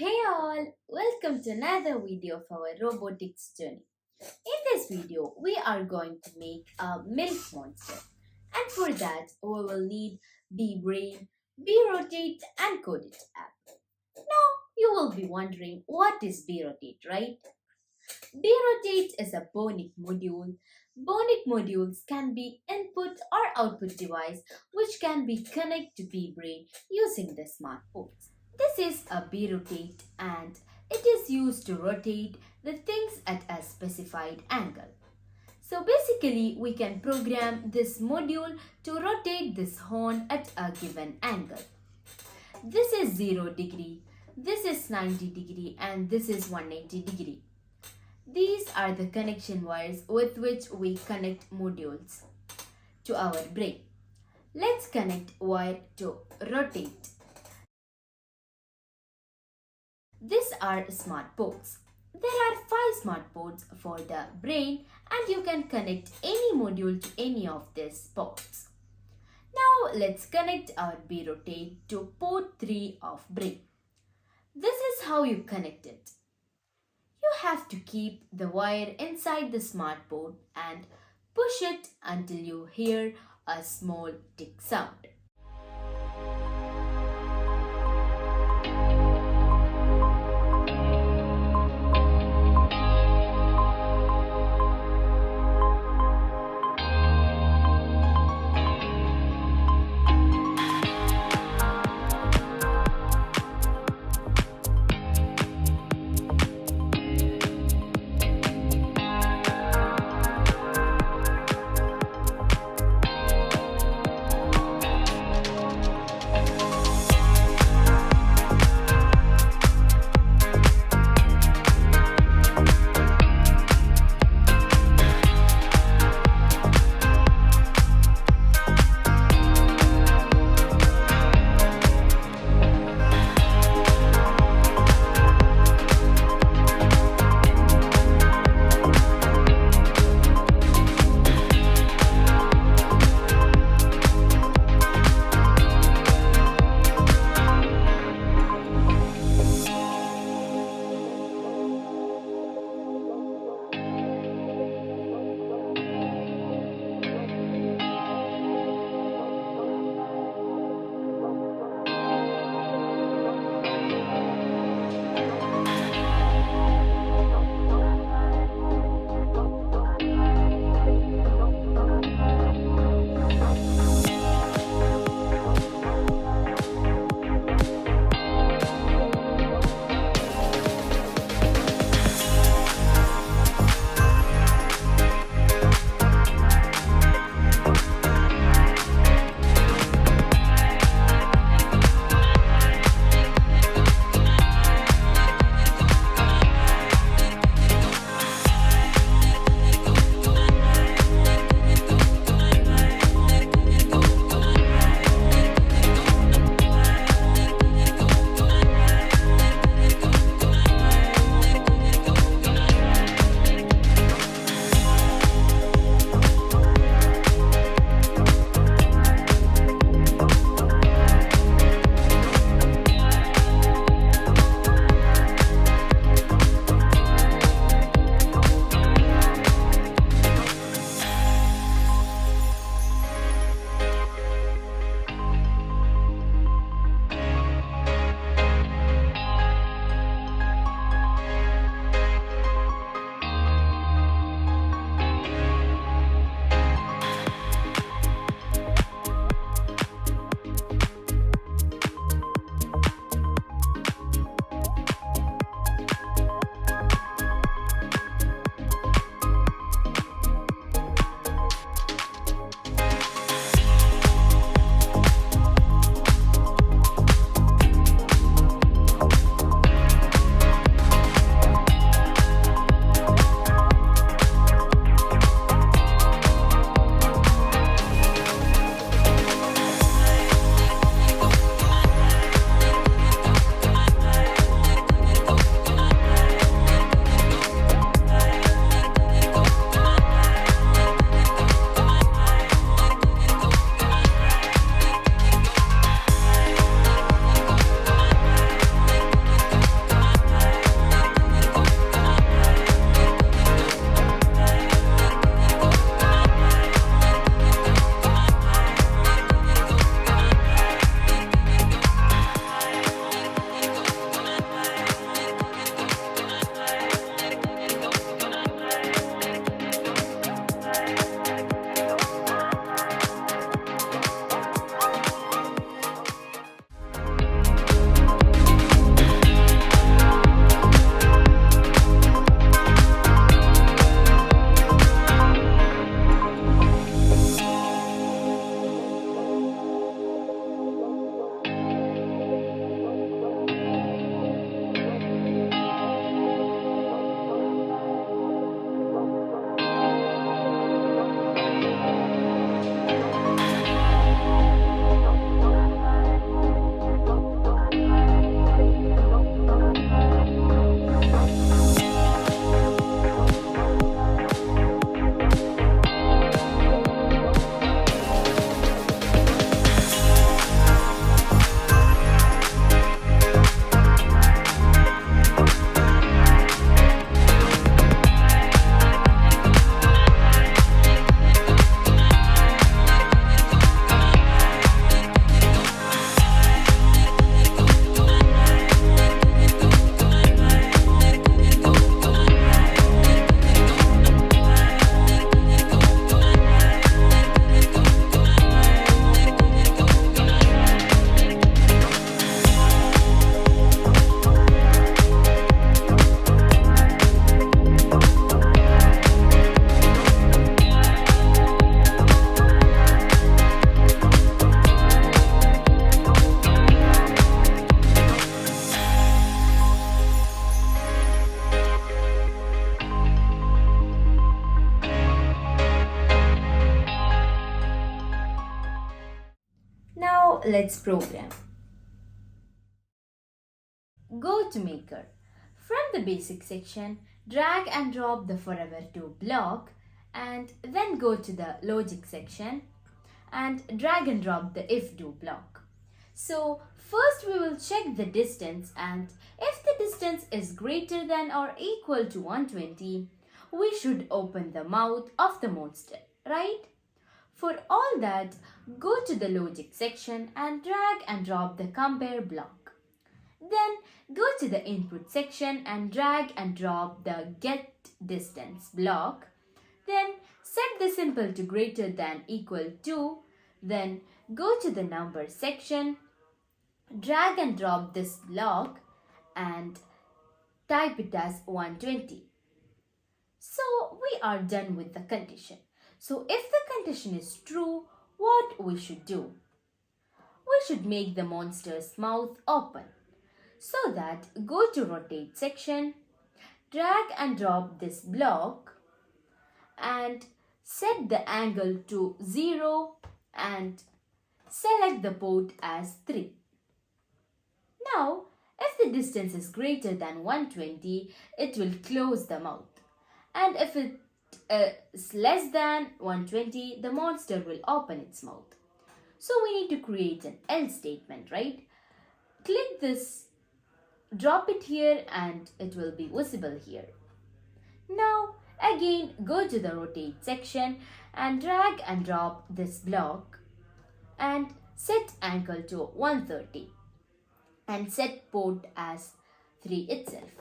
Hey all, welcome to another video of our robotics journey. In this video, we are going to make a milk monster. And for that, we will need B-Brain, B-Rotate and Codeit app. Now, you will be wondering what is B-Rotate, right? B-Rotate is a Bonic module. Bonic modules can be input or output device which can be connected to B-Brain using the smart ports. This is a B-Rotate and it is used to rotate the things at a specified angle. So basically we can program this module to rotate this horn at a given angle. This is 0 degree, this is 90 degree and this is 180 degree. These are the connection wires with which we connect modules to our brain. Let's connect wire to rotate. These are smart ports. There are 5 smart ports for the brain and you can connect any module to any of these ports. Now let's connect our B-Rotate to port 3 of brain. This is how you connect it. You have to keep the wire inside the smart port and push it until you hear a small tick sound. let's program. Go to Maker. From the basic section, drag and drop the forever 2 block and then go to the logic section and drag and drop the if do block. So first we will check the distance, and if the distance is greater than or equal to 120, we should open the mouth of the monster, right? For all that, go to the logic section and drag and drop the compare block. Then go to the input section and drag and drop the get distance block. Then set the symbol to greater than equal to. Then go to the number section, drag and drop this block and type it as 120. So we are done with the condition. So if the condition is true, what we should do? We should make the monster's mouth open. So that, go to rotate section, drag and drop this block and set the angle to 0 and select the port as 3. Now, if the distance is greater than 120, it will close the mouth. And if it is less than 120, the monster will open its mouth. So we need to create an else statement, right? Click this, drop it here and it will be visible here. Now again go to the rotate section and drag and drop this block and set angle to 130 and set port as 3 itself.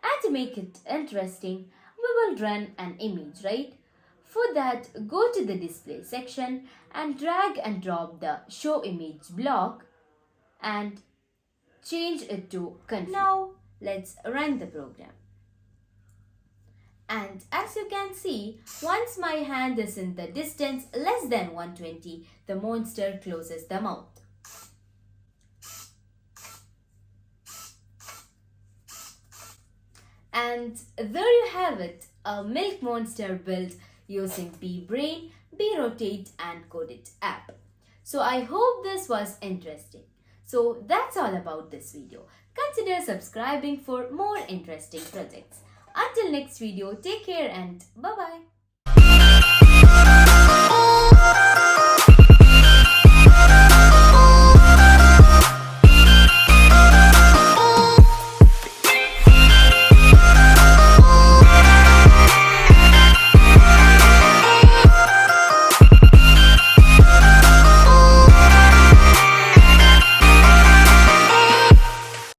And to make it interesting, we will run an image, right? For that, go to the display section and drag and drop the show image block and change it to config. Now let's run the program. And as you can see, once my hand is in the distance less than 120, the monster closes the mouth. And there you have it, a milk monster built using bBrain, bRotate and Codeit app. So I hope this was interesting. So that's all about this video. Consider subscribing for more interesting projects. Until next video, take care and bye-bye.